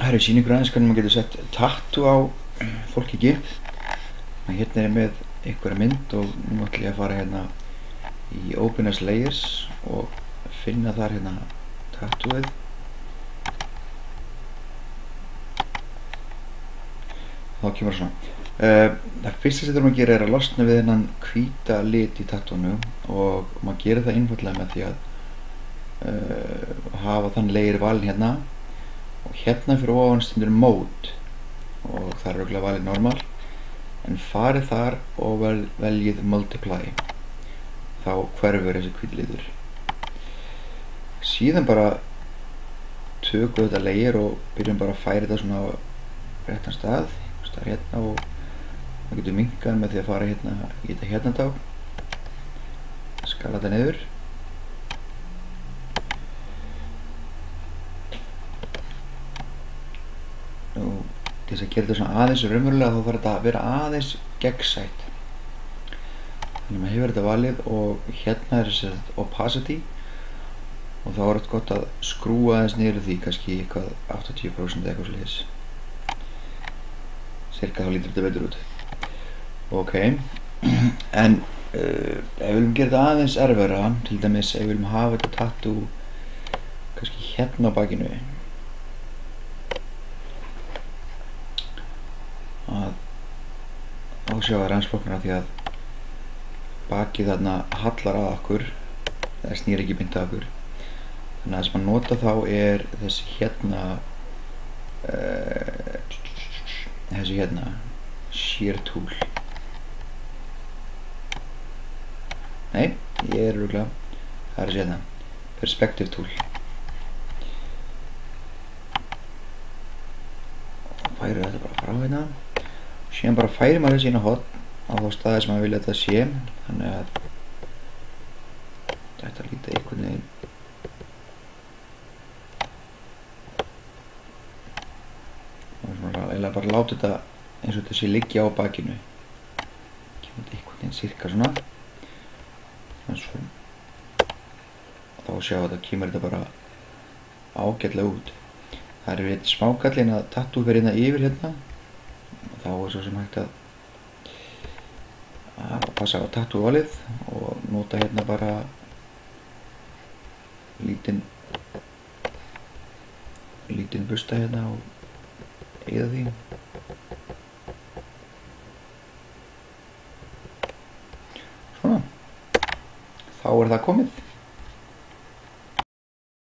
Það eru sýningur aðeins hvernig maður getur sett tattoo á fólk í GIMP. Hérna er ég með einhverja mynd og nú ætlum ég að fara hérna í Open as Layers og finna þar hérna tattooið. Þá kemur svona. Það fyrsta sem þurfum að gera er að losna við þennan hvíta lit í tattooinu og maður gerir það einfaldlega með því að hafa þann layer valin hérna og hérna fyrir ofan stendur Mode og það er örugglega valið normal en farið þar og veljið Multiply, þá hverfur þessi hvíti litur. Síðan bara tökum við þetta layer og byrjum bara að færa þetta svona á réttan stað, hérna, og maður getur minnkað með því að fara hérna í þetta hérna tá, skala þetta niður. Og til þess að gera þetta svona aðeins raunverulega þá þarf þetta að vera aðeins gegnsætt. Þannig að maður hefur þetta valið og hérna er þessi opacity og þá er þetta gott að skrúa aðeins niður því, kannski eitthvað 80% eða eitthvað sliðis. Cirka þá lítur þetta betur út. Ok, en ef við viljum gera þetta aðeins erfiðara, til dæmis ef við viljum hafa þetta tattoo kannski hérna á bakinu, að ásjá að rannsflokkna því að bakið þarna hallar að okkur, það snýr ekki beint að okkur. Þannig að það sem að nota þá er þessi hérna Shear Tool. Nei, ég er örugglega, það er þessi hérna Perspective Tool. Og færir þetta bara frá hérna. Síðan bara færir maður þessi inn á horn á þá staði sem maður vilja þetta sé, þannig að þetta líti einhvern veginn og eiginlega bara láta þetta eins og þetta sé liggja á bakinu. Kemur þetta einhvern veginn cirka svona eins og þá sjá þetta kemur þetta bara ágætlega út. Það er eitt smákallinn að tattoo fyrir hérna yfir hérna og þá er svo sem hægt að passa á tattoo valið og nota hérna bara lítinn busta hérna og eyða því. Svona, þá er það komið.